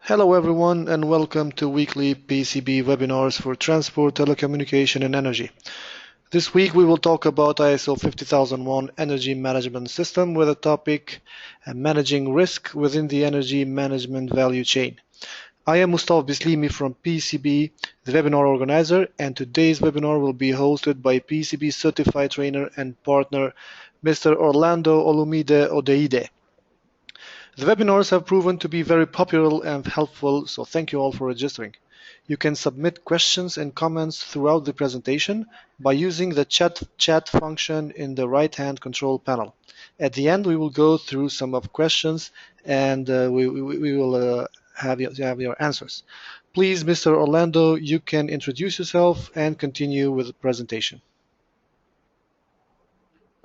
Hello everyone and welcome to weekly PECB webinars for transport, telecommunication and energy. This week we will talk about ISO 50001 energy management system with a topic managing risk within the energy management value chain. I am Mustafa Bislimi from PECB, the webinar organizer, and today's webinar will be hosted by PECB certified trainer and partner Mr. Orlando Olumide Odeide. The webinars have proven to be very popular and helpful, so thank you all for registering. You can submit questions and comments throughout the presentation by using the chat function in the right-hand control panel. At the end, we will go through some of questions and we will have your answers. Please, Mr. Orlando, you can introduce yourself and continue with the presentation.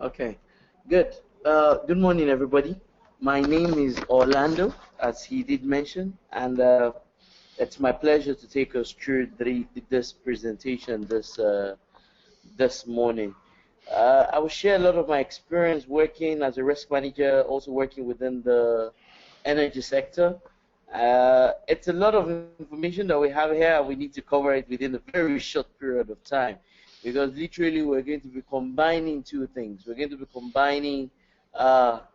Okay, good. Good morning, everybody. My name is Orlando, as he did mention, and it's my pleasure to take us through this presentation this morning. I will share a lot of my experience working as a risk manager, also working within the energy sector. It's a lot of information that we have here, and we need to cover it within a very short period of time, because literally we're going to be combining two things. We're going to be combining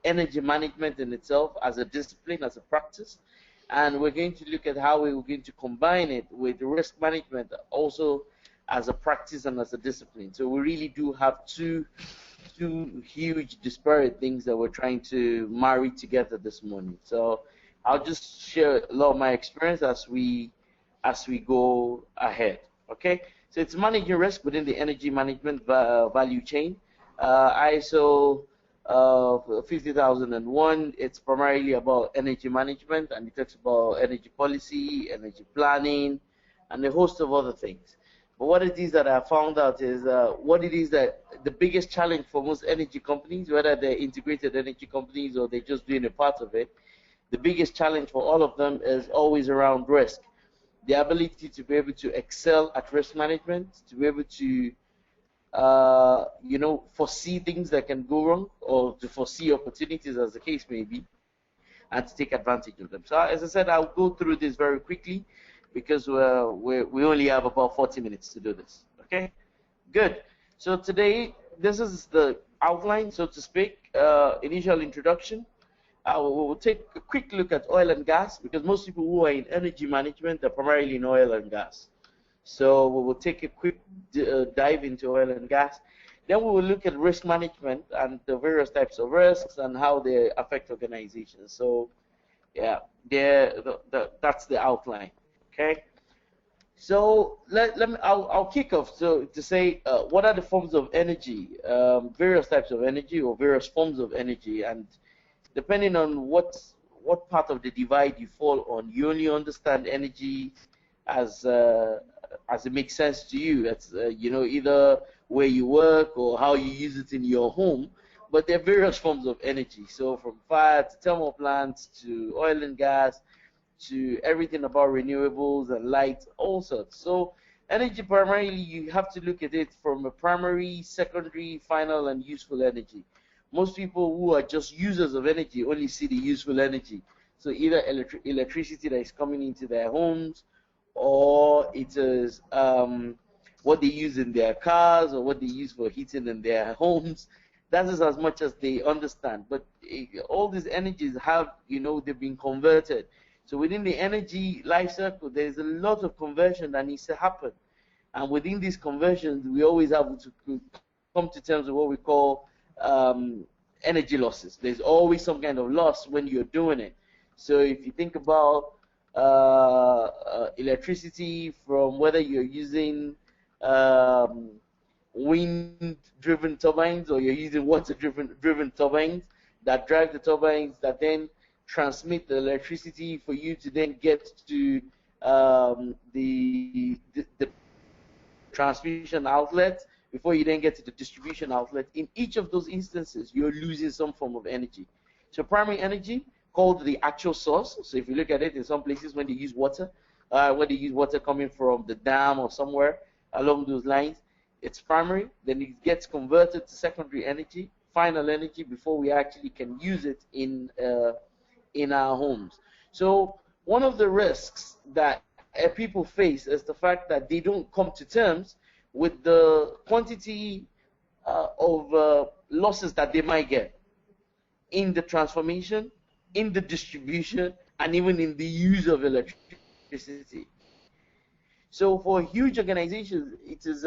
energy management in itself as a discipline, as a practice, and we're going to look at how we're going to combine it with risk management also as a practice and as a discipline. So we really do have two huge disparate things that we're trying to marry together this morning. So I'll just share a lot of my experience as we go ahead. Okay, so it's managing risk within the energy management value chain. ISO 50001, it's primarily about energy management, and it talks about energy policy, energy planning, and a host of other things. But what it is that I found out is what it is that the biggest challenge for most energy companies, whether they're integrated energy companies or they're just doing a part of it, the biggest challenge for all of them is always around risk. The ability to be able to excel at risk management, to be able to foresee things that can go wrong, or to foresee opportunities, as the case may be, and to take advantage of them. So as I said, I'll go through this very quickly because we only have about 40 minutes to do this. Okay, good. So today, this is the outline, so to speak, initial introduction. We'll take a quick look at oil and gas, because most people who are in energy management are primarily in oil and gas. So we will take a quick dive into oil and gas. Then we will look at risk management and the various types of risks and how they affect organizations. So yeah, that's the outline. Okay. So I'll kick off to say what are the forms of energy, various types of energy or various forms of energy, and depending on what part of the divide you fall on, you only understand energy as it makes sense to you. That's either where you work or how you use it in your home. But there are various forms of energy. So from fire to thermal plants to oil and gas to everything about renewables and light, all sorts. So energy, primarily you have to look at it from a primary, secondary, final, and useful energy. Most people who are just users of energy only see the useful energy. So either electricity that is coming into their homes, or it is what they use in their cars, or what they use for heating in their homes. That is as much as they understand. But all these energies have, they've been converted. So within the energy life cycle, there's a lot of conversion that needs to happen. And within these conversions, we always have to come to terms with what we call energy losses. There's always some kind of loss when you're doing it. So if you think about electricity, from whether you're using wind-driven turbines or you're using water-driven turbines that drive the turbines that then transmit the electricity for you to then get to the transmission outlet before you then get to the distribution outlet. In each of those instances, you're losing some form of energy. So primary energy, called the actual source. So if you look at it, in some places when they use water coming from the dam or somewhere along those lines, it's primary. Then it gets converted to secondary energy, final energy, before we actually can use it in our homes. So one of the risks that people face is the fact that they don't come to terms with the quantity of losses that they might get in the transformation, in the distribution, and even in the use of electricity. So for huge organizations, it is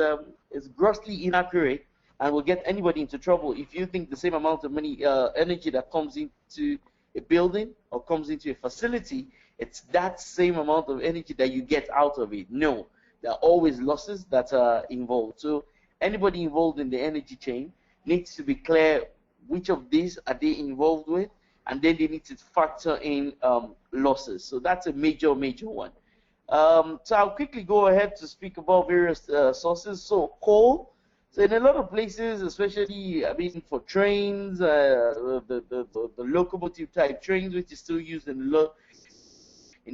grossly inaccurate and will get anybody into trouble if you think the same amount of money, energy that comes into a building or comes into a facility, it's that same amount of energy that you get out of it. No, there are always losses that are involved. So anybody involved in the energy chain needs to be clear which of these are they involved with, and then they need to factor in losses. So that's a major one. So I'll quickly go ahead to speak about various sources. So coal. So in a lot of places, especially I mean for trains, the locomotive type trains, which is still used in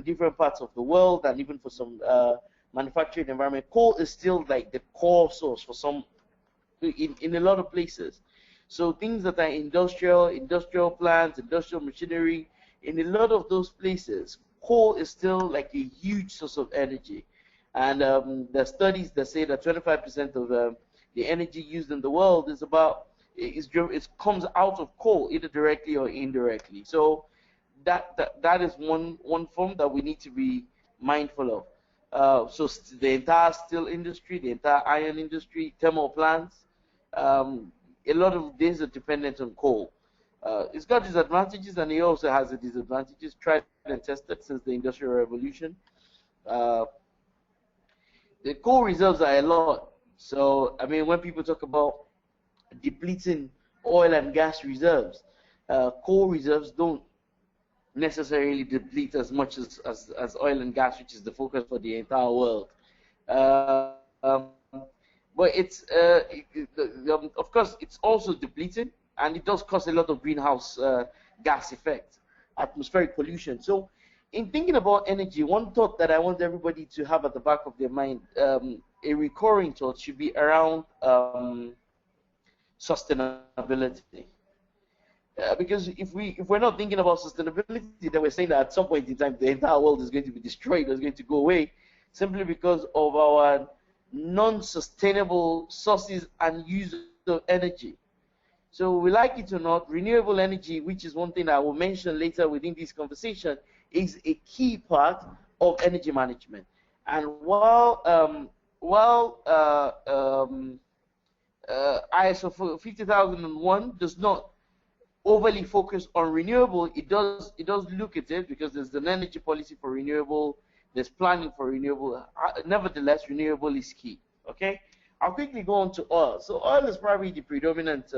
different parts of the world, and even for some manufacturing environment, coal is still like the core source for some in a lot of places. So things that are industrial plants, industrial machinery, in a lot of those places, coal is still like a huge source of energy. And there are studies that say that 25% of the energy used in the world it comes out of coal, either directly or indirectly. So that is one form that we need to be mindful of. So the entire steel industry, the entire iron industry, thermal plants, a lot of these are dependent on coal. It's got disadvantages, and it also has the disadvantages. Tried and tested since the Industrial Revolution. The coal reserves are a lot. So, I mean, when people talk about depleting oil and gas reserves, coal reserves don't necessarily deplete as much as oil and gas, which is the focus for the entire world. But it's, of course, it's also depleting, and it does cause a lot of greenhouse gas effect, atmospheric pollution. So in thinking about energy, one thought that I want everybody to have at the back of their mind, a recurring thought, should be around sustainability. Because if we're not thinking about sustainability, then we're saying that at some point in time the entire world is going to be destroyed, is going to go away, simply because of our non-sustainable sources and use of energy. So we like it or not, renewable energy, which is one thing I will mention later within this conversation, is a key part of energy management. And while ISO 50001 does not overly focus on renewable, it does look at it because there's an energy policy for renewable, there's planning for renewable. Nevertheless, renewable is key. Okay, I'll quickly go on to oil. So oil is probably the predominant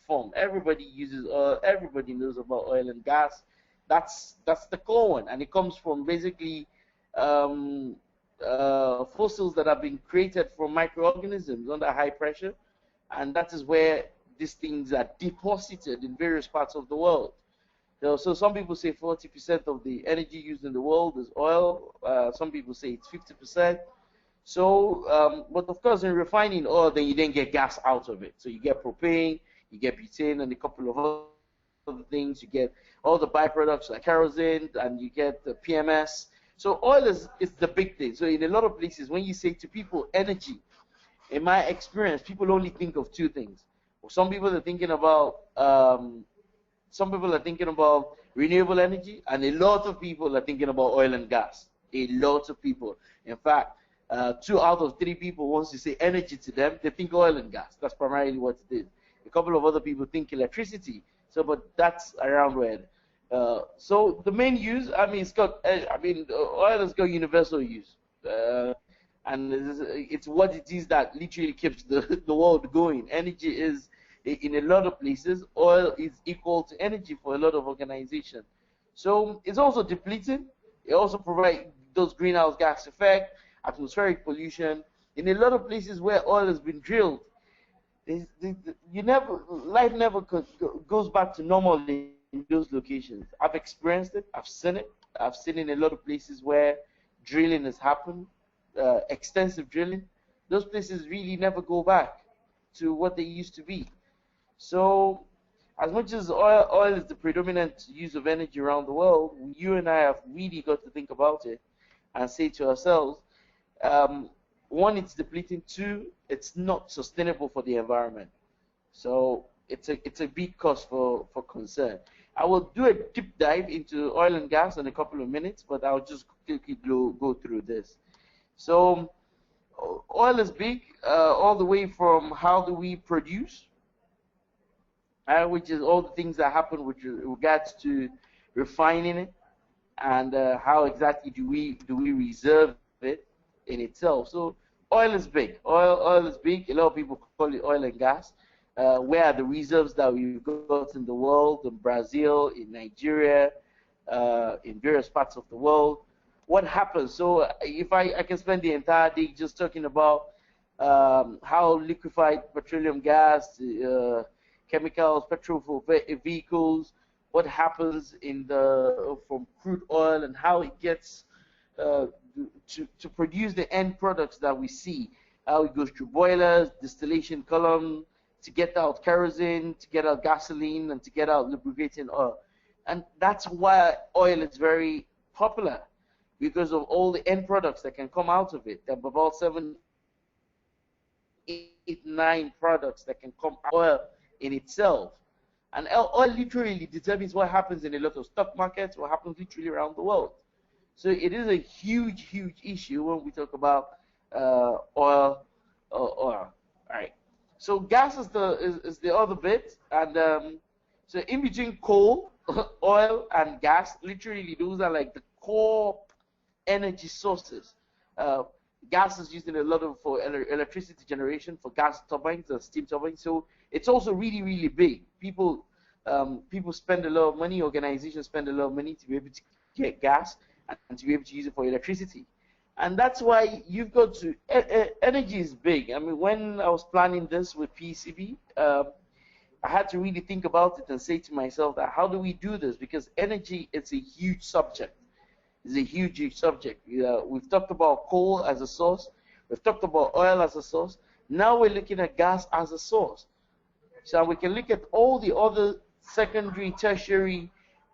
form. Everybody uses oil. Everybody knows about oil and gas. That's the core one, and it comes from basically fossils that have been created from microorganisms under high pressure, and that is where these things are deposited in various parts of the world. So some people say 40% of the energy used in the world is oil. Some people say it's 50%. So, but of course, in refining oil, then you then get gas out of it. So you get propane, you get butane, and a couple of other things. You get all the byproducts like kerosene, and you get the PMS. So oil is the big thing. So in a lot of places, when you say to people energy, in my experience, people only think of two things. Some people are thinking about renewable energy, and a lot of people are thinking about oil and gas. A lot of people. In fact, 2 out of 3 people, once you say energy to them, they think oil and gas. That's primarily what it is. A couple of other people think electricity. So, but that's around where. So the main use, I mean, oil has got universal use. And it's what it is that literally keeps the world going. Energy is, in a lot of places, oil is equal to energy for a lot of organizations. So it's also depleting. It also provides those greenhouse gas effect, atmospheric pollution. In a lot of places where oil has been drilled, life never goes back to normal in those locations. I've experienced it. I've seen it. I've seen in a lot of places where drilling has happened, extensive drilling. Those places really never go back to what they used to be. So as much as oil is the predominant use of energy around the world, you and I have really got to think about it and say to ourselves, one, it's depleting. Two, it's not sustainable for the environment. So it's a big cause for concern. I will do a deep dive into oil and gas in a couple of minutes, but I'll just quickly go through this. So oil is big, all the way from how do we produce, which is all the things that happen with regards to refining it, and how exactly do we reserve it in itself. So oil is big. Oil is big. A lot of people call it oil and gas. Where are the reserves that we've got in the world, in Brazil, in Nigeria, in various parts of the world? What happens? So if I can spend the entire day just talking about how liquefied petroleum gas, chemicals, petrol for vehicles, what happens in from crude oil and how it gets to produce the end products that we see, how it goes through boilers, distillation column, to get out kerosene, to get out gasoline, and to get out lubricating oil. And that's why oil is very popular, because of all the end products that can come out of it. There are about 7, 8, 9 products that can come out of oil in itself. And oil literally determines what happens in a lot of stock markets, what happens literally around the world. So it is a huge, huge issue when we talk about oil. All right. So gas is the other bit, and so in between coal, oil, and gas, literally those are like the core energy sources. Gas is used in a lot of for electricity generation, for gas turbines and steam turbines. So it's also really, really big. People spend a lot of money. Organizations spend a lot of money to be able to get gas and to be able to use it for electricity. And that's why you've got to, energy is big. I mean, when I was planning this with PECB, I had to really think about it and say to myself that how do we do this? Because energy, it's a huge subject. It's a huge, huge subject. We've talked about coal as a source. We've talked about oil as a source. Now we're looking at gas as a source. So we can look at all the other secondary, tertiary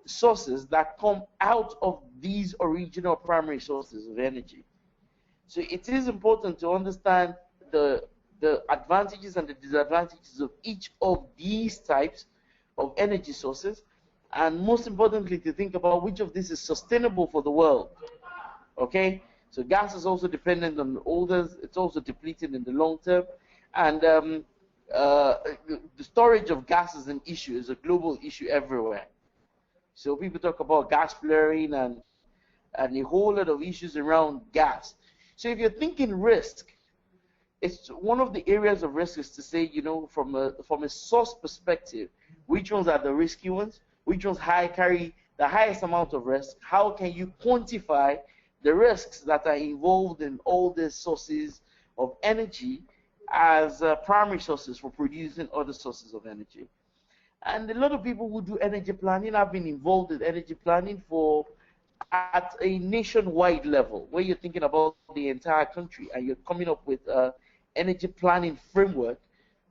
sources that come out of these original primary sources of energy. So it is important to understand the advantages and the disadvantages of each of these types of energy sources, and most importantly to think about which of these is sustainable for the world. Okay, so gas is also dependent on others. It's also depleted in the long term, and the storage of gas is an issue, is a global issue everywhere. So people talk about gas flaring and a whole lot of issues around gas. So if you're thinking risk, it's one of the areas of risk is to say, you know, from a source perspective, which ones are the risky ones, which ones carry the highest amount of risk, how can you quantify the risks that are involved in all these sources of energy as primary sources for producing other sources of energy. And a lot of people who do energy planning have been involved in energy planning at a nationwide level, where you're thinking about the entire country and you're coming up with energy planning framework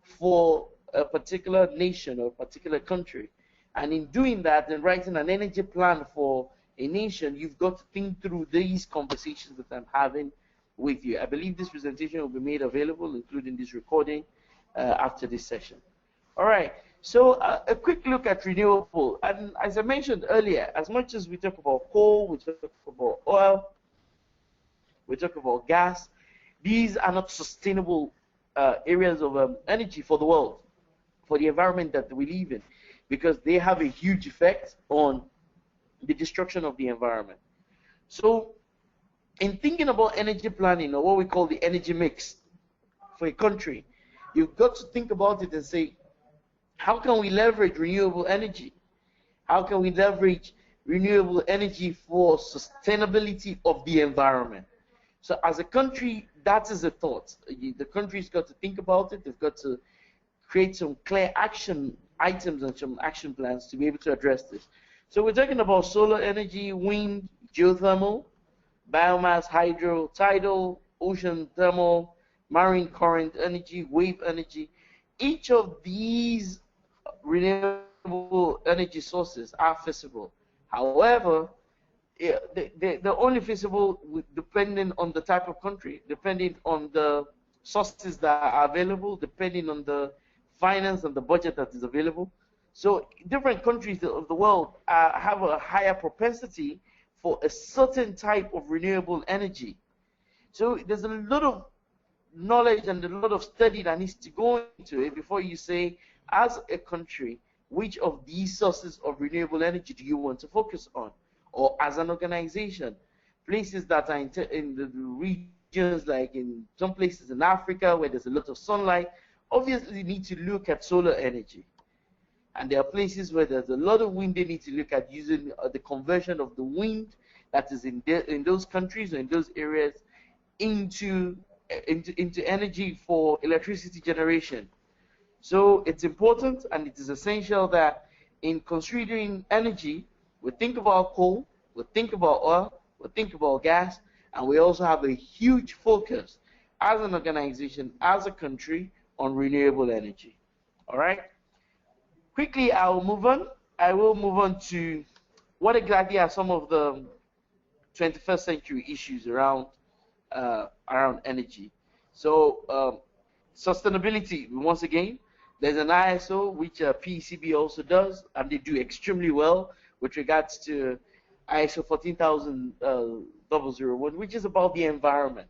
for a particular nation or a particular country. And in doing that and writing an energy plan for a nation, you've got to think through these conversations that I'm having with you. I believe this presentation will be made available, including this recording, after this session. All right, so a quick look at renewable. And as I mentioned earlier, as much as we talk about coal, we talk about oil, we talk about gas, these are not sustainable areas of energy for the world, for the environment that we live in, because they have a huge effect on the destruction of the environment. So in thinking about energy planning, or what we call the energy mix for a country, you've got to think about it and say, how can we leverage renewable energy? How can we leverage renewable energy for sustainability of the environment? So as a country, that is a thought. The country's got to think about it. They've got to create some clear action items and some action plans to be able to address this. So we're talking about solar energy, wind, geothermal, biomass, hydro, tidal, ocean thermal, marine current energy, wave energy. Each of these renewable renewable energy sources are feasible. However, they're only feasible depending on the type of country, depending on the sources that are available, depending on the finance and the budget that is available. So different countries of the world have a higher propensity for a certain type of renewable energy. So there's a lot of knowledge and a lot of study that needs to go into it before you say, as a country, which of these sources of renewable energy do you want to focus on? Or as an organization, places that are in the regions, like in some places in Africa where there's a lot of sunlight, obviously need to look at solar energy. And there are places where there's a lot of wind, they need to look at using the conversion of the wind that is in those countries or in those areas into energy for electricity generation. So it's important and it is essential that in considering energy, we think about coal, we think about oil, we think about gas, and we also have a huge focus as an organization, as a country, on renewable energy. All right? Quickly, I will move on. I will move on to what exactly are some of the 21st century issues around energy. So sustainability, once again, there's an ISO which PECB also does, and they do extremely well with regards to ISO 14001, which is about the environment.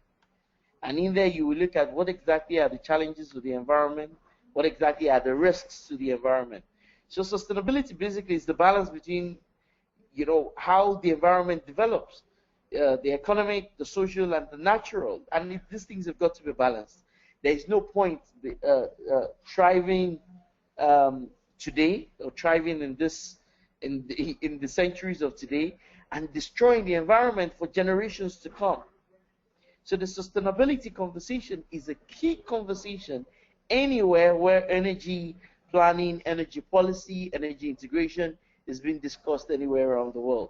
And in there, you will look at what exactly are the challenges to the environment, what exactly are the risks to the environment. So sustainability basically is the balance between, how the environment develops, the economic, the social, and the natural. And these things have got to be balanced. There is no point thriving today or thriving in the centuries of today and destroying the environment for generations to come. So the sustainability conversation is a key conversation anywhere where energy planning, energy policy, energy integration is being discussed anywhere around the world.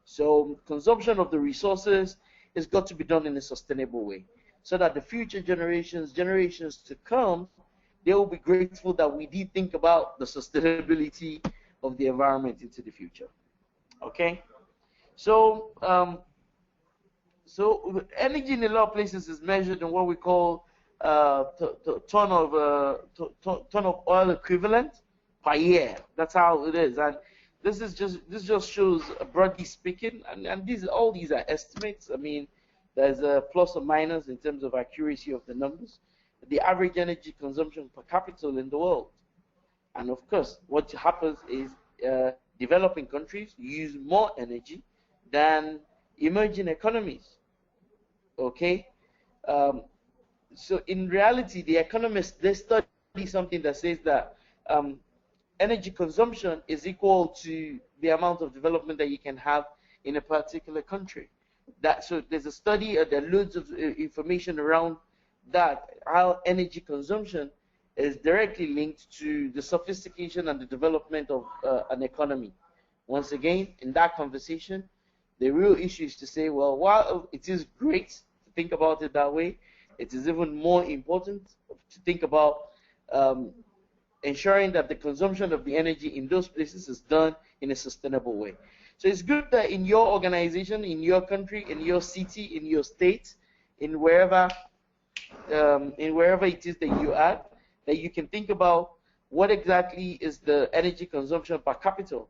So consumption of the resources has got to be done in a sustainable way so that the future generations to come, they will be grateful that we did think about the sustainability of the environment into the future. Okay? So, energy in a lot of places is measured in what we call ton of oil equivalent per year. That's how it is, and this just shows, broadly speaking, and all these are estimates. I mean, there's a plus or minus in terms of accuracy of the numbers. The average energy consumption per capita in the world, and of course, what happens is developing countries use more energy than emerging economies. Okay. So in reality, the economists, they study something that says that energy consumption is equal to the amount of development that you can have in a particular country. So there's a study, there are loads of information around that, how energy consumption is directly linked to the sophistication and the development of an economy. Once again, in that conversation, the real issue is to say, well, while it is great to think about it that way, it is even more important to think about ensuring that the consumption of the energy in those places is done in a sustainable way. So it's good that in your organization, in your country, in your city, in your state, in wherever it is that you are, that you can think about what exactly is the energy consumption per capita,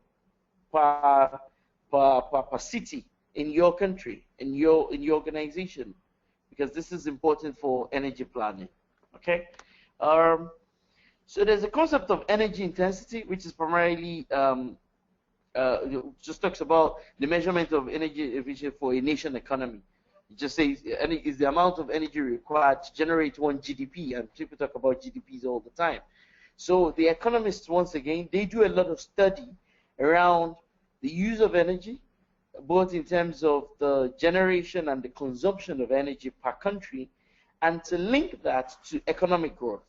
per city in your country, in your organization, because this is important for energy planning. Okay. So there's a concept of energy intensity, which is primarily just talks about the measurement of energy efficiency for a nation economy. It just says is the amount of energy required to generate one GDP, and people talk about GDPs all the time. So the economists, once again, they do a lot of study around the use of energy, both in terms of the generation and the consumption of energy per country, and to link that to economic growth.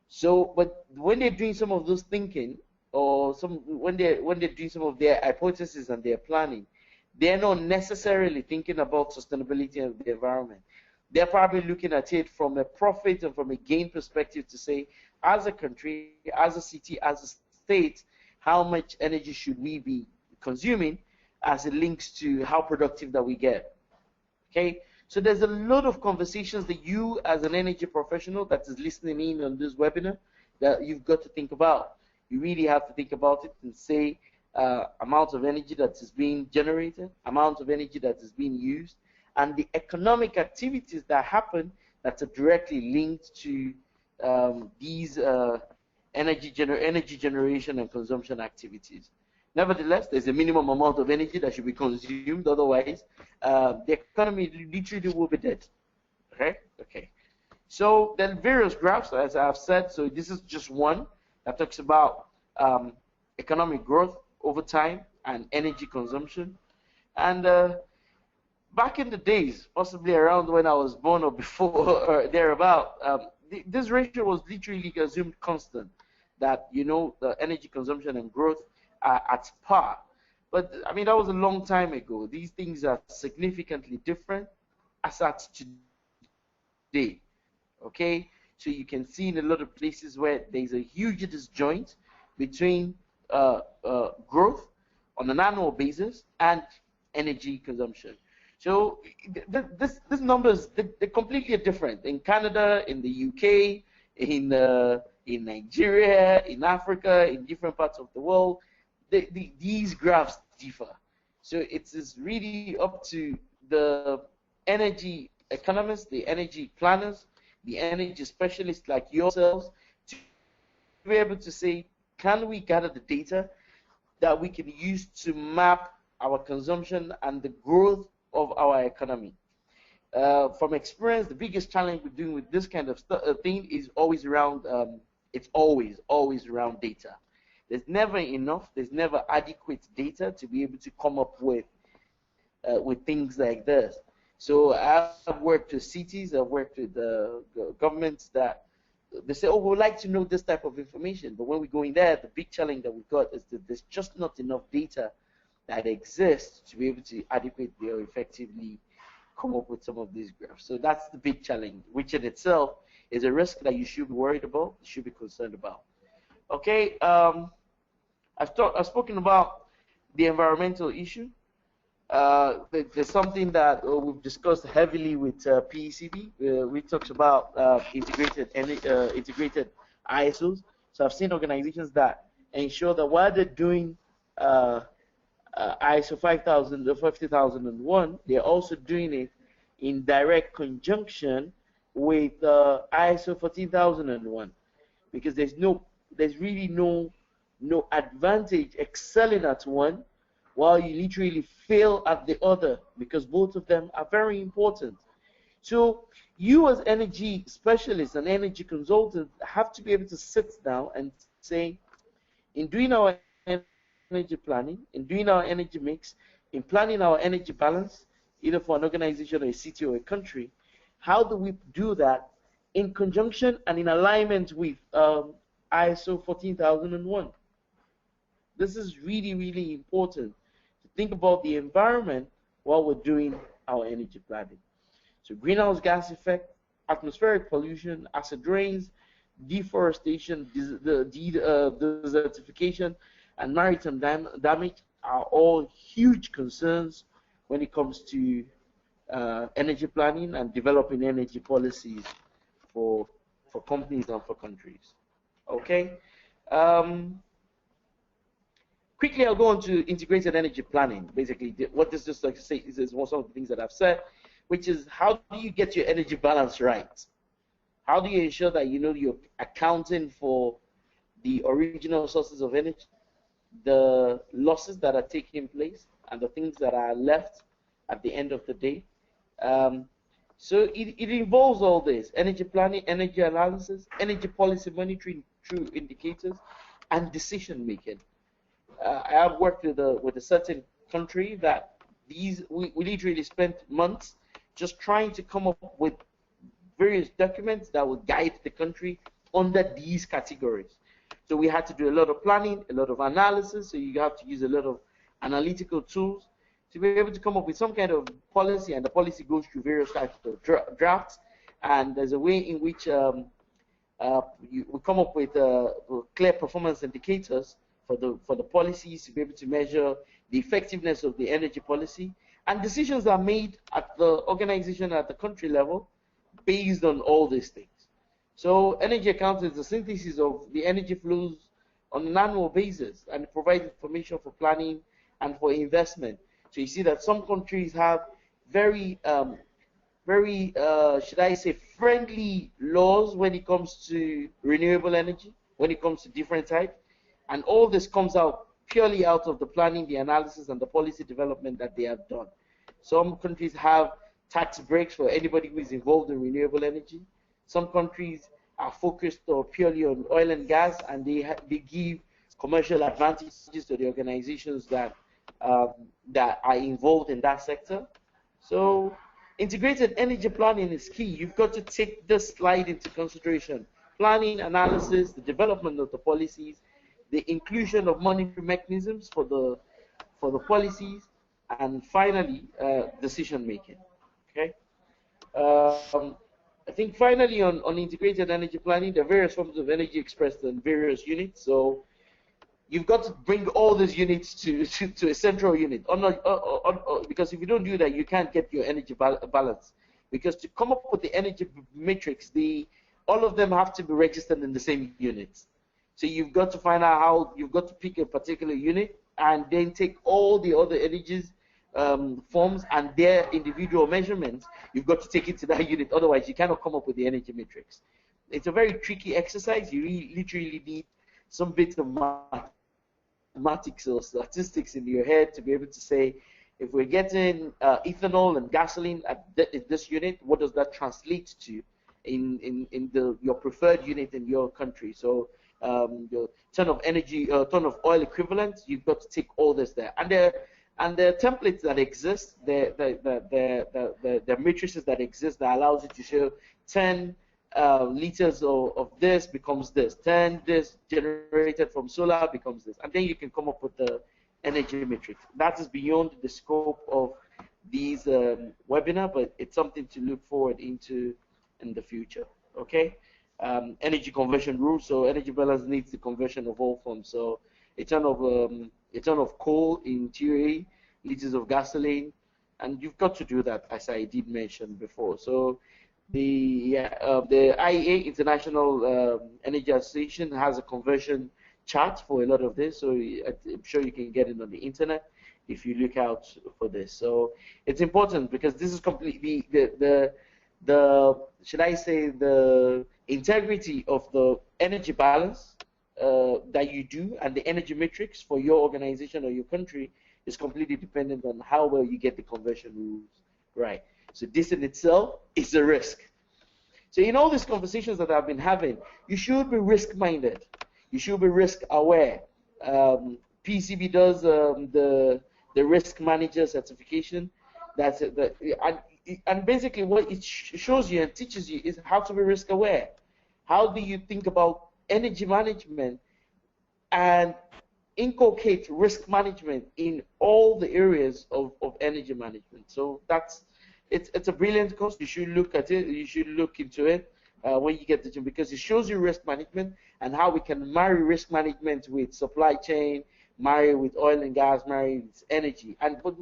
So, but when they're doing some of those thinking, or when they're doing some of their hypotheses and their planning, they're not necessarily thinking about sustainability of the environment. They're probably looking at it from a profit and from a gain perspective to say, as a country, as a city, as a state, how much energy should we be consuming, as it links to how productive that we get. Okay, so there's a lot of conversations that you, as an energy professional that is listening in on this webinar, that you've got to think about. You really have to think about it and say amount of energy that is being generated, amount of energy that is being used, and the economic activities that happen that are directly linked to these energy generation and consumption activities. Nevertheless, there's a minimum amount of energy that should be consumed, otherwise the economy literally will be dead. Okay? Okay. So there are various graphs, as I've said. So this is just one that talks about economic growth over time and energy consumption. And back in the days, possibly around when I was born or before or thereabout, this ratio was literally assumed constant, that, you know, the energy consumption and growth are at par. But I mean, that was a long time ago. These things are significantly different as at today. Okay, so you can see in a lot of places where there's a huge disjoint between growth on an annual basis and energy consumption. So this numbers, they're completely different in Canada, in the UK, in Nigeria, in Africa, in different parts of the world. These graphs differ. So it's really up to the energy economists, the energy planners, the energy specialists like yourselves to be able to say, can we gather the data that we can use to map our consumption and the growth of our economy? From experience, the biggest challenge we're doing with this kind of thing is always around, it's always around data. There's never enough, there's never adequate data to be able to come up with things like this. So I've worked with cities, I've worked with governments that they say, oh, we'd like to know this type of information. But when we go in there, the big challenge that we've got is that there's just not enough data that exists to be able to adequately or effectively come up with some of these graphs. So that's the big challenge, which in itself is a risk that you should be worried about, you should be concerned about. Okay, I've spoken about the environmental issue. There's something that we've discussed heavily with PECB. We talked about integrated ISOs. So I've seen organizations that ensure that while they're doing ISO 50001, they're also doing it in direct conjunction with ISO 14001, because there's really no advantage excelling at one while you literally fail at the other, because both of them are very important. So you as energy specialists and energy consultants have to be able to sit down and say, in doing our energy planning, in doing our energy mix, in planning our energy balance, either for an organization or a city or a country, how do we do that in conjunction and in alignment with ISO 14001? This is really, really important to think about the environment while we're doing our energy planning. So greenhouse gas effect, atmospheric pollution, acid rains, deforestation, desertification, and maritime damage are all huge concerns when it comes to energy planning and developing energy policies for companies and for countries. Okay. Quickly, I'll go on to integrated energy planning. Basically, what this just like to say is some of the things that I've said, which is how do you get your energy balance right? How do you ensure that you know you're accounting for the original sources of energy, the losses that are taking place, and the things that are left at the end of the day? So it involves all this: energy planning, energy analysis, energy policy monitoring through indicators, and decision making. I have worked with a certain country that we literally spent months just trying to come up with various documents that would guide the country under these categories. So we had to do a lot of planning, a lot of analysis, so you have to use a lot of analytical tools to be able to come up with some kind of policy, and the policy goes through various types of drafts, and there's a way in which we come up with clear performance indicators for the policies to be able to measure the effectiveness of the energy policy, and decisions are made at the organization, at the country level, based on all these things. So energy accounting is the synthesis of the energy flows on an annual basis, and it provides information for planning and for investment. So you see that some countries have very, should I say, friendly laws when it comes to renewable energy, when it comes to different types, and all this comes out purely out of the planning, the analysis, and the policy development that they have done. Some countries have tax breaks for anybody who is involved in renewable energy. Some countries are focused purely on oil and gas, and they give commercial advantages to the organizations that that are involved in that sector. So integrated energy planning is key. You've got to take this slide into consideration. Planning, analysis, the development of the policies, the inclusion of monitoring mechanisms for the policies, and finally, decision making. Okay. I think finally on integrated energy planning, there are various forms of energy expressed in various units. So you've got to bring all these units to a central unit. Because if you don't do that, you can't get your energy balance. Because to come up with the energy matrix, all of them have to be registered in the same units. So you've got to find out how, you've got to pick a particular unit and then take all the other energies forms and their individual measurements. You've got to take it to that unit, otherwise you cannot come up with the energy matrix. It's a very tricky exercise. You literally need some bits of mathematics or statistics in your head to be able to say, if we're getting ethanol and gasoline at this unit, what does that translate to in your preferred unit in your country? So the ton of energy, ton of oil equivalent, you've got to take all this there. And there are templates that exist, the matrices that exist that allows you to show 10 liters of this becomes this, 10 this generated from solar becomes this, and then you can come up with the energy matrix. That is beyond the scope of these webinar, but it's something to look forward into in the future. Okay. Energy conversion rules. So energy balance needs the conversion of all forms. So a ton of coal in theory, liters of gasoline, and you've got to do that, as I did mention before. So the IEA, International Energy Association, has a conversion chart for a lot of this. So I'm sure you can get it on the internet if you look out for this. So it's important because this is completely the should I say the integrity of the energy balance that you do and the energy matrix for your organization or your country is completely dependent on how well you get the conversion rules right. So this in itself is a risk. So in all these conversations that I've been having, you should be risk-minded. You should be risk-aware. PECB does the risk manager certification. That's it. And basically what it shows you and teaches you is how to be risk-aware. How do you think about energy management and inculcate risk management in all the areas of energy management? So it's a brilliant course. You should look at it. You should look into it when you get the chance, because it shows you risk management and how we can marry risk management with supply chain, marry with oil and gas, marry with energy. And for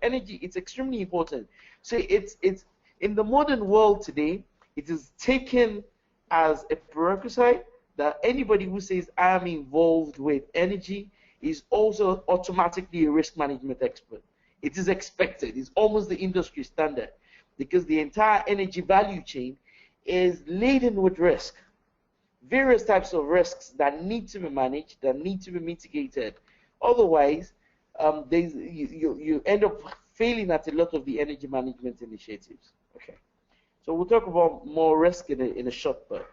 energy, it's extremely important. So it's in the modern world today, it is taken as a prerequisite that anybody who says I'm involved with energy is also automatically a risk management expert. It is expected. It's almost the industry standard because the entire energy value chain is laden with risk. Various types of risks that need to be managed, that need to be mitigated. Otherwise, you end up failing at a lot of the energy management initiatives. Okay, so we'll talk about more risk in a short bit.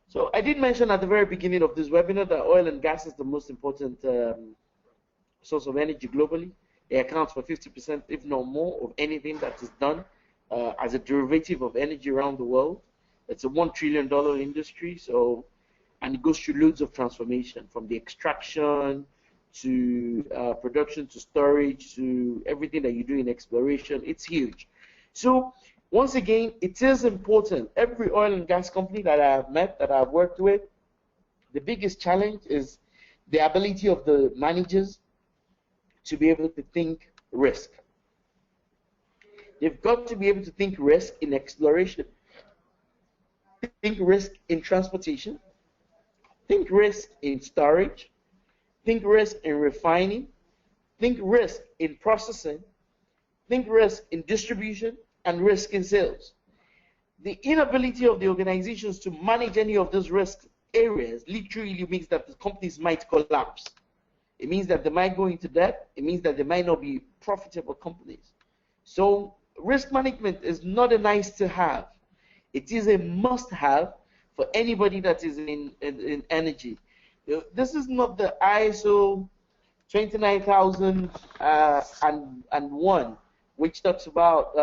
So I did mention at the very beginning of this webinar that oil and gas is the most important source of energy globally. It accounts for 50%, if not more, of anything that is done as a derivative of energy around the world. It's a $1 trillion industry, so, and it goes through loads of transformation, from the extraction to production to storage to everything that you do in exploration. It's huge. So once again, it is important. Every oil and gas company that I have met, that I've worked with, the biggest challenge is the ability of the managers to be able to think risk. They've got to be able to think risk in exploration, think risk in transportation, think risk in storage, think risk in refining, think risk in processing, think risk in distribution, and risk in sales. The inability of the organizations to manage any of those risk areas literally means that the companies might collapse. It means that they might go into debt. It means that they might not be profitable companies. So risk management is not a nice to have. It is a must have for anybody that is in energy. This is not the ISO 29001, which talks about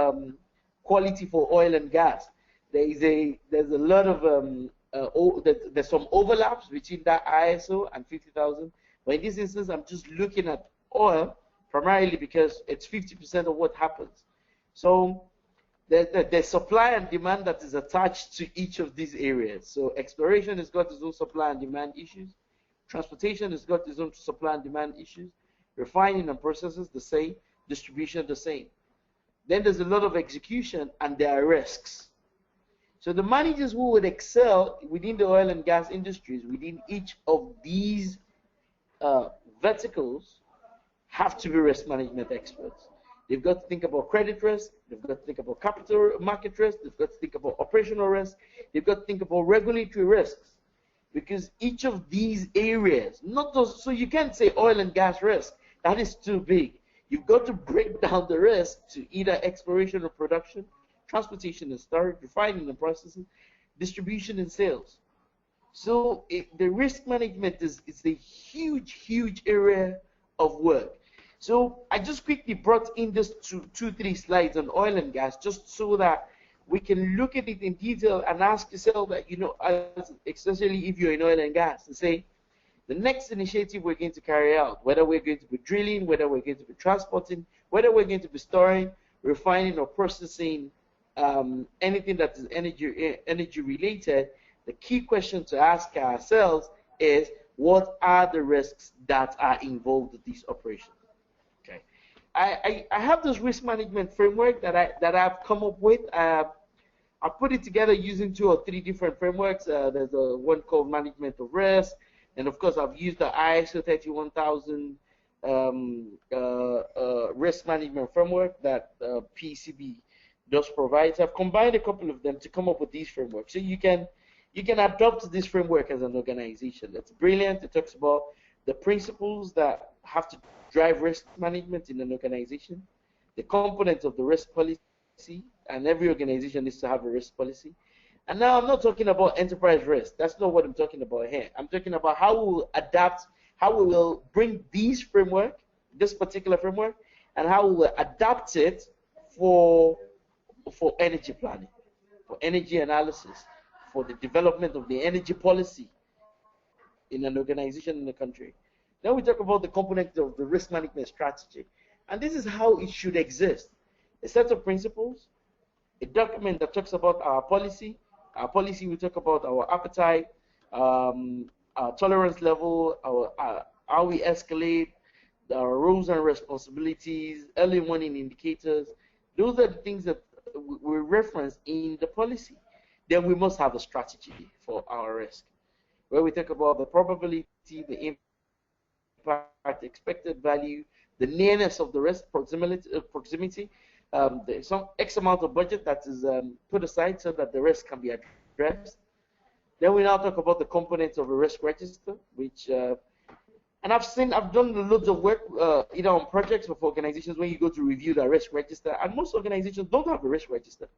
quality for oil and gas. There's a lot of there's some overlaps between that ISO and 50,000. But in this instance, I'm just looking at oil primarily because it's 50% of what happens. So the supply and demand that is attached to each of these areas. So exploration has got its own supply and demand issues. Transportation has got its own supply and demand issues. Refining and processes the same. Distribution the same. Then there's a lot of execution and there are risks. So the managers who would excel within the oil and gas industries, within each of these verticals, have to be risk management experts. They've got to think about credit risk, they've got to think about capital market risk, they've got to think about operational risk, they've got to think about regulatory risks. Because each of these areas, not those, so you can't say oil and gas risk, that is too big. You've got to break down the risk to either exploration or production, transportation and storage, refining and processing, distribution and sales. So the risk management is a huge, huge area of work. So I just quickly brought in this two, 3 slides on oil and gas just so that we can look at it in detail and ask yourself that, you know, especially if you're in oil and gas, and say, the next initiative we're going to carry out, whether we're going to be drilling, whether we're going to be transporting, whether we're going to be storing, refining, or processing anything that is energy related, the key question to ask ourselves is, what are the risks that are involved with these operations? Okay, I have this risk management framework that I've come up with. I put it together using 2 or 3 different frameworks. There's one called management of risk, and of course I've used the ISO 31000 risk management framework that PECB does provide. So I've combined a couple of them to come up with these frameworks. So you can adopt this framework as an organization. That's brilliant. It talks about the principles that have to drive risk management in an organization, the components of the risk policy, and every organization needs to have a risk policy. And now I'm not talking about enterprise risk. That's not what I'm talking about here. I'm talking about how we will adapt, how we will bring this framework, this particular framework, and how we will adapt it for energy planning, for energy analysis, for the development of the energy policy in an organization in the country. Then we talk about the component of the risk management strategy. And this is how it should exist. A set of principles, a document that talks about our policy. Our policy will talk about our appetite, our tolerance level, how we escalate, our roles and responsibilities, early warning indicators. Those are the things that we reference in the policy. Then we must have a strategy for our risk, where we talk about the probability, the impact, expected value, the nearness of the risk, proximity. There's some X amount of budget that is put aside so that the risk can be addressed. Then we now talk about the components of a risk register, which, and I've done loads of work, either on projects or for organizations when you go to review the risk register, and most organizations don't have a risk register.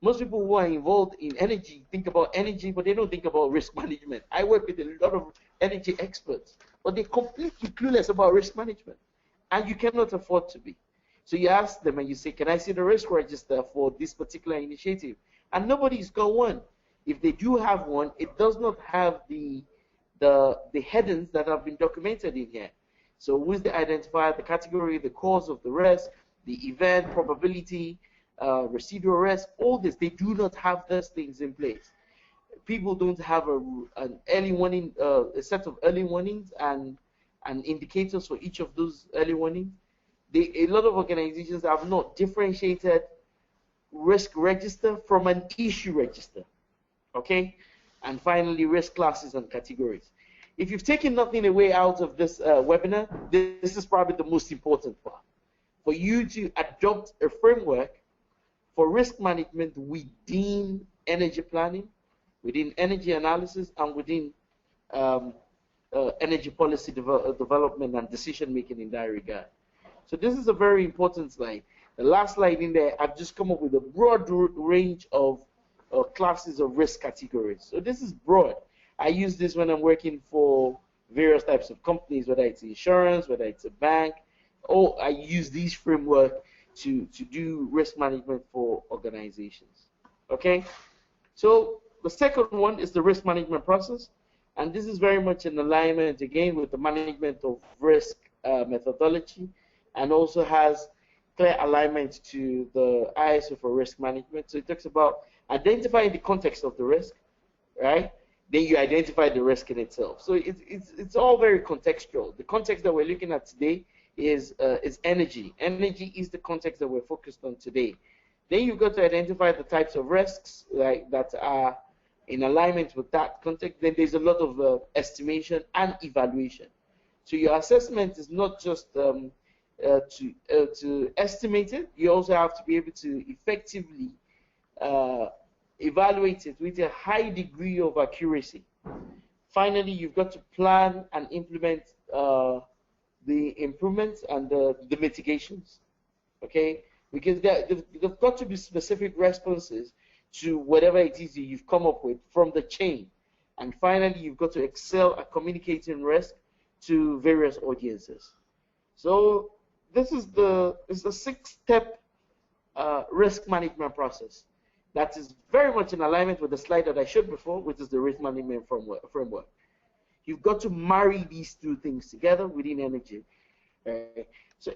Most people who are involved in energy think about energy, but they don't think about risk management. I work with a lot of energy experts, but they're completely clueless about risk management, and you cannot afford to be. So you ask them and you say, can I see the risk register for this particular initiative? And nobody's got one. If they do have one, it does not have the headings that have been documented in here. So who's the identifier, the category, the cause of the risk, the event, probability, residual risk, all this, they do not have those things in place. people don't have an early warning, a set of early warnings and indicators for each of those early warnings. A lot of organizations have not differentiated risk register from an issue register. Okay, and finally, risk classes and categories. If you've taken nothing away out of this webinar, this is probably the most important part. For you to adopt a framework for risk management within energy planning, within energy analysis, and within energy policy development and decision making in that regard. So this is a very important slide. The last slide in there, I've just come up with a broad range of classes of risk categories. So this is broad. I use this when I'm working for various types of companies, whether it's insurance, whether it's a bank, or I use these framework to do risk management for organizations. Okay? So the second one is the risk management process, and this is very much in alignment again with the management of risk methodology, and also has clear alignment to the ISO for risk management. So it talks about identifying the context of the risk, right? Then you identify the risk in itself. So it's all very contextual. The context that we're looking at today is energy. Energy is the context that we're focused on today. Then you've got to identify the types of risks that are in alignment with that context. Then there's a lot of estimation and evaluation. So your assessment is not just to estimate it. You also have to be able to effectively evaluate it with a high degree of accuracy. Finally, you've got to plan and implement the improvements and the mitigations, okay? Because there've got to be specific responses to whatever it is that you've come up with from the chain. And finally, you've got to excel at communicating risk to various audiences. So this is the 6-step risk management process that is very much in alignment with the slide that I showed before, which is the risk management framework. You've got to marry these two things together within energy. So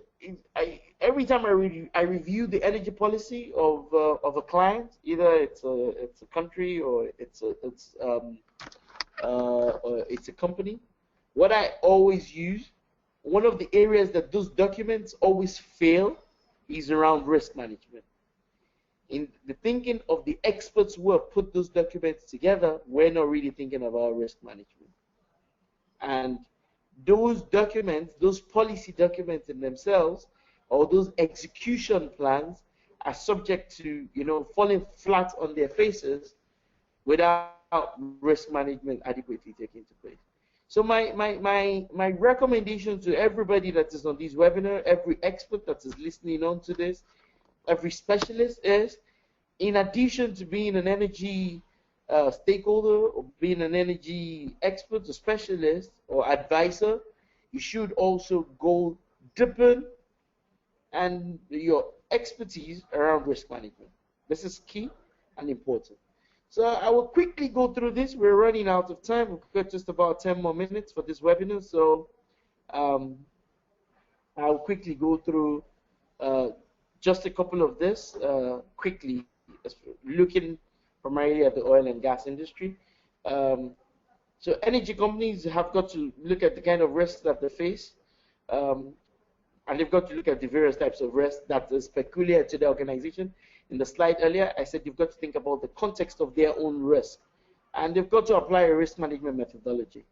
every time I review the energy policy of a client, either it's a country or it's a company, what I always use, one of the areas that those documents always fail is around risk management. In the thinking of the experts who have put those documents together, we're not really thinking about risk management. And those documents, those policy documents in themselves, or those execution plans, are subject to, falling flat on their faces without risk management adequately taking place. So my recommendation to everybody that is on this webinar, every expert that is listening on to this, every specialist is, in addition to being an energy stakeholder or being an energy expert or specialist or advisor, you should also go deepen and your expertise around risk management. This is key and important. So I will quickly go through this. We're running out of time. We've got just about 10 more minutes for this webinar. So I'll quickly go through just a couple of this quickly, looking primarily at the oil and gas industry. So energy companies have got to look at the kind of risks that they face, and they've got to look at the various types of risks that is peculiar to the organization. In the slide earlier, I said you've got to think about the context of their own risk, and they've got to apply a risk management methodology.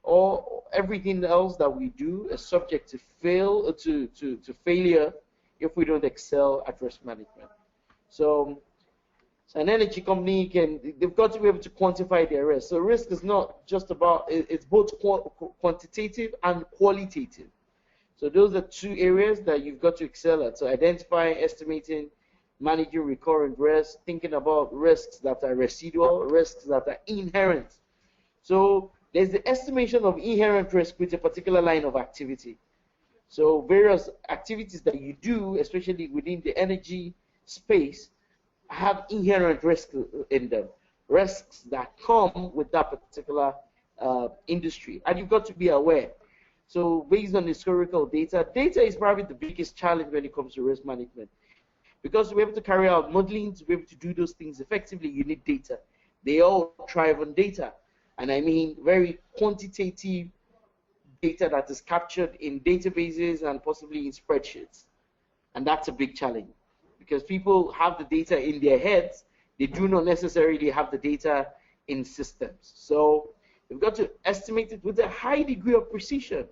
Or everything else that we do is subject to failure if we don't excel at risk management. So an energy company they've got to be able to quantify their risk. So risk is not just about, it's both quantitative and qualitative. So those are two areas that you've got to excel at. So identifying, estimating, managing recurrent risks, thinking about risks that are residual, risks that are inherent. So there's the estimation of inherent risk with a particular line of activity. So various activities that you do, especially within the energy space, have inherent risks in them, risks that come with that particular industry, and you've got to be aware. So based on historical data is probably the biggest challenge when it comes to risk management, because to be able to carry out modeling, to be able to do those things effectively, you need data. They all thrive on data. And I mean very quantitative data that is captured in databases and possibly in spreadsheets. And that's a big challenge because people have the data in their heads. They do not necessarily have the data in systems. So we've got to estimate it with a high degree of precision.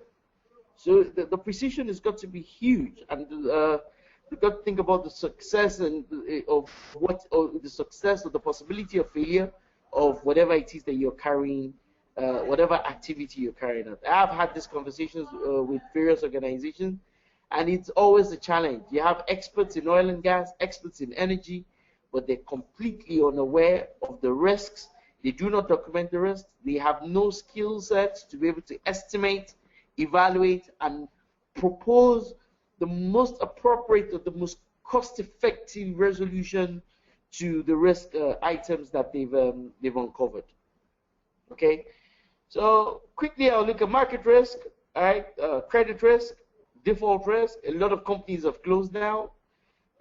So the precision has got to be huge, and we've got to think about the success and of what, or the success or the possibility of failure of whatever it is that you're carrying, whatever activity you're carrying out. I've had these conversations with various organizations, and it's always a challenge. You have experts in oil and gas, experts in energy, but they're completely unaware of the risks. They do not document the risks. They have no skill sets to be able to estimate, evaluate, and propose the most appropriate or the most cost-effective resolution to the risk items that they've uncovered. Okay, so quickly I'll look at market risk, all right, credit risk, default risk. A lot of companies have closed now.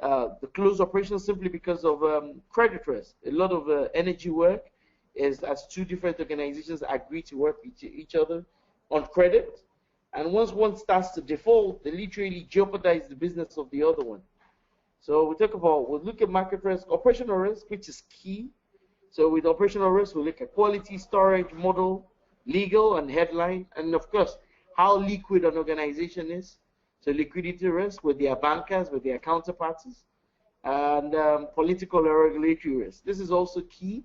The closed operations simply because of credit risk. A lot of energy work is as two different organizations agree to work with each other on credit. And once one starts to default, they literally jeopardize the business of the other one. So we'll look at market risk, operational risk, which is key. So with operational risk, we'll look at quality, storage, model, legal, and headline, and of course, how liquid an organization is. So liquidity risk with their bankers, with their counterparties, and political or regulatory risk. This is also key.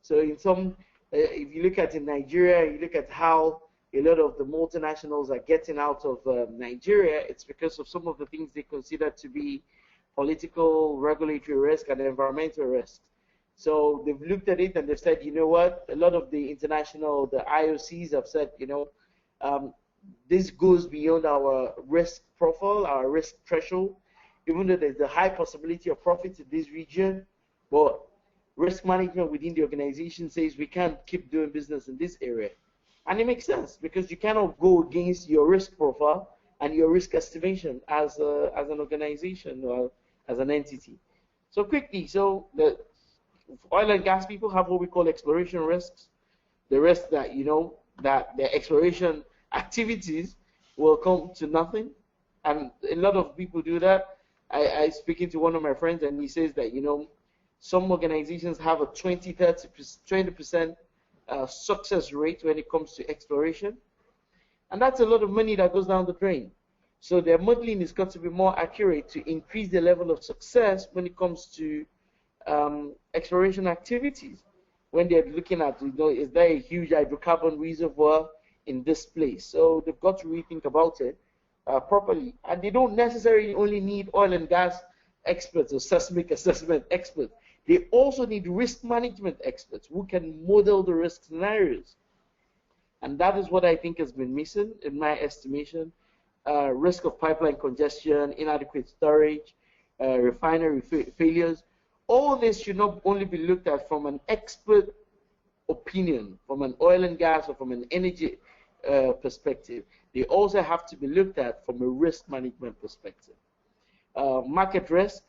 So in some, if you look at in Nigeria, you look at how a lot of the multinationals are getting out of Nigeria, it's because of some of the things they consider to be political, regulatory risk, and environmental risk. So they've looked at it and they've said, you know what, a lot of the international, the IOCs have said, you know, this goes beyond our risk profile, our risk threshold, even though there's a high possibility of profit in this region, but risk management within the organization says we can't keep doing business in this area. And it makes sense because you cannot go against your risk profile and your risk estimation as an organization or as an entity. So quickly, so the oil and gas people have what we call exploration risks. The risk that, you know, that their exploration activities will come to nothing. And a lot of people do that. I speaking to one of my friends and he says that, you know, some organizations have a 20% success rate when it comes to exploration, and that's a lot of money that goes down the drain. So their modeling has got to be more accurate to increase the level of success when it comes to exploration activities. When they're looking at, you know, is there a huge hydrocarbon reservoir in this place? So they've got to rethink about it properly, and they don't necessarily only need oil and gas experts or seismic assessment experts. They also need risk management experts who can model the risk scenarios. And that is what I think has been missing in my estimation. Risk of pipeline congestion, inadequate storage, refinery failures. All this should not only be looked at from an expert opinion, from an oil and gas or from an energy perspective. They also have to be looked at from a risk management perspective. Market risk.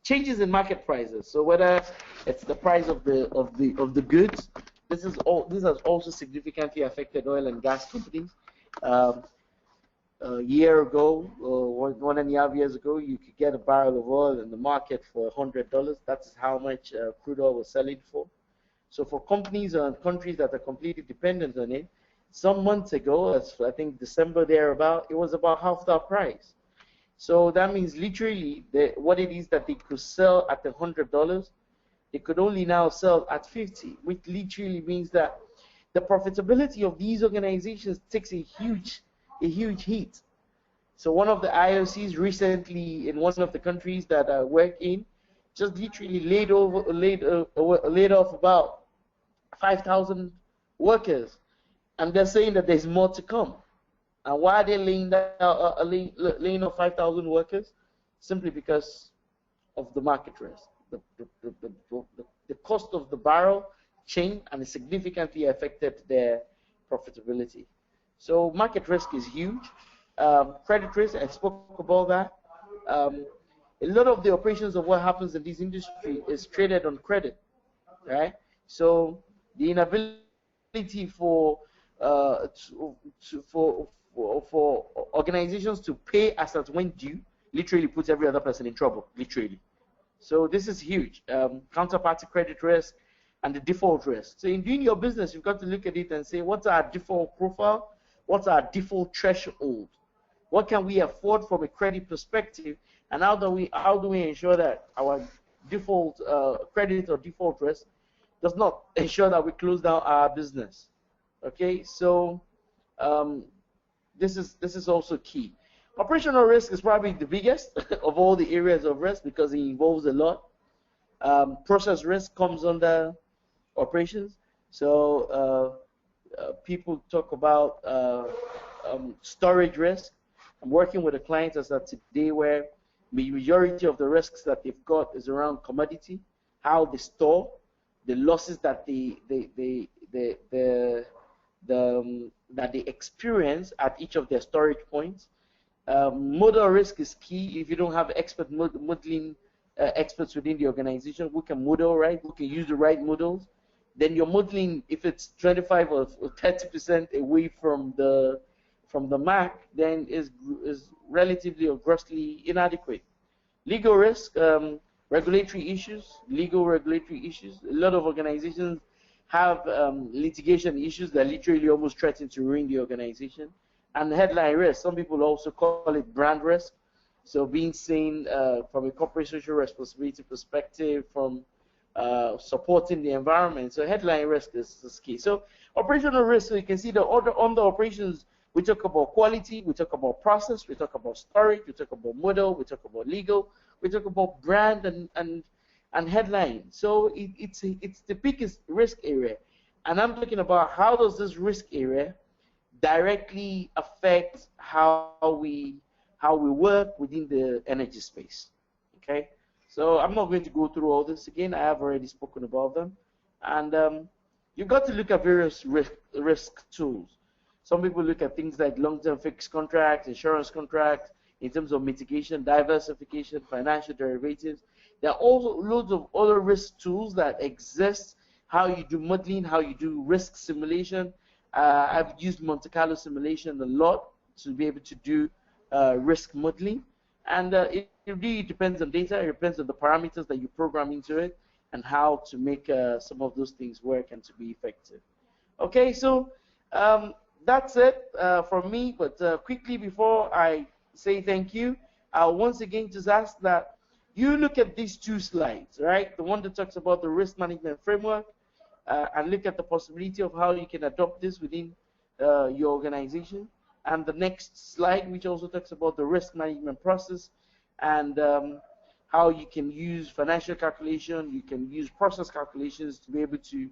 Changes in market prices. So whether it's the price of the goods, this has also significantly affected oil and gas companies. A year ago, 1.5 years ago, you could get a barrel of oil in the market for $100. That's how much crude oil was selling for. So for companies and countries that are completely dependent on it, some months ago, as I think December thereabout, it was about half that price. So that means literally what it is that they could sell at $100, they could only now sell at 50, which literally means that the profitability of these organizations takes a huge hit. So one of the IOCs recently in one of the countries that I work in just literally laid off about 5,000 workers, and they're saying that there's more to come. And why are they laying off 5,000 workers? Simply because of the market risk. The cost of the barrel changed and it significantly affected their profitability. So market risk is huge. Credit risk, I spoke about that. A lot of the operations of what happens in this industry is traded on credit. right? So the inability for for organizations to pay as at when due literally puts every other person in trouble, literally. So this is huge. Counterparty credit risk and the default risk. So in doing your business, you've got to look at it and say, what's our default profile? What's our default threshold? What can we afford from a credit perspective? And how do we ensure that our default credit or default risk does not ensure that we close down our business? Okay, so um, this is also key. Operational risk is probably the biggest of all the areas of risk because it involves a lot. Process risk comes under operations. So people talk about storage risk. I'm working with a client as of today where the majority of the risks that they've got is around commodity, how they store, the losses that that they experience at each of their storage points. Model risk is key. If you don't have expert modeling experts within the organization who can model right, who can use the right models, then your modeling, if it's 25 or 30% away from the mark, then is relatively or grossly inadequate. Legal risk, regulatory issues, legal regulatory issues. A lot of organizations have litigation issues that literally almost threaten to ruin the organization. And headline risk, some people also call it brand risk. So being seen from a corporate social responsibility perspective, from supporting the environment. So headline risk is key. So operational risk, so you can see the under operations, we talk about quality, we talk about process, we talk about storage, we talk about model, we talk about legal, we talk about brand and headline. So it's the biggest risk area. And I'm talking about how does this risk area directly affect how we work within the energy space. Okay, so I'm not going to go through all this again. I have already spoken about them, and you've got to look at various risk tools. Some people look at things like long-term fixed contracts, insurance contracts, in terms of mitigation, diversification, financial derivatives. There are also loads of other risk tools that exist. How you do modeling, how you do risk simulation. I've used Monte Carlo simulation a lot to be able to do risk modeling, and it really depends on data. It depends on the parameters that you program into it and how to make some of those things work and to be effective. Okay, so that's it from me. But quickly before I say thank you, I'll once again just ask that you look at these two slides, right? The one that talks about the risk management framework, and look at the possibility of how you can adopt this within your organization. And the next slide, which also talks about the risk management process and how you can use financial calculation, you can use process calculations to be able to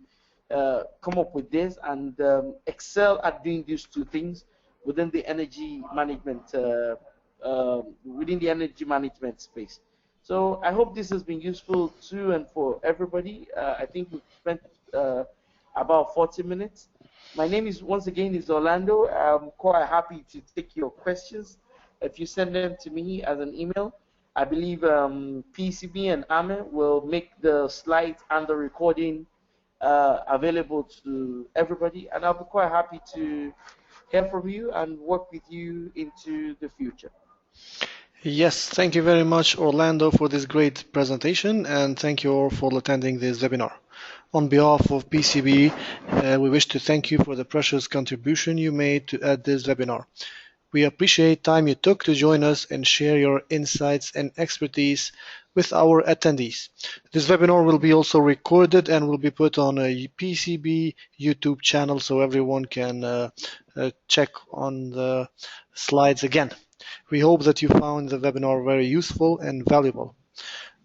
come up with this and excel at doing these two things within the energy management space. So I hope this has been useful to and for everybody. I think we've spent about 40 minutes. My name is, once again, is Orlando. I'm quite happy to take your questions. If you send them to me as an email, I believe PCB and Ame will make the slides and the recording available to everybody, and I'll be quite happy to hear from you and work with you into the future. Yes, thank you very much, Orlando, for this great presentation, and thank you all for attending this webinar. On behalf of PCB, we wish to thank you for the precious contribution you made at this webinar. We appreciate time you took to join us and share your insights and expertise with our attendees. This webinar will be also recorded and will be put on a PCB YouTube channel so everyone can check on the slides again. We hope that you found the webinar very useful and valuable.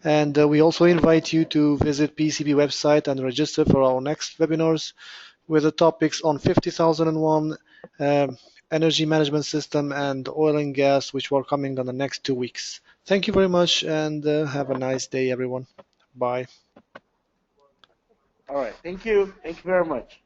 And we also invite you to visit PCB website and register for our next webinars with the topics on 50,001 energy management system and oil and gas, which are coming on the next 2 weeks. Thank you very much, and have a nice day, everyone. Bye. All right. Thank you. Thank you very much.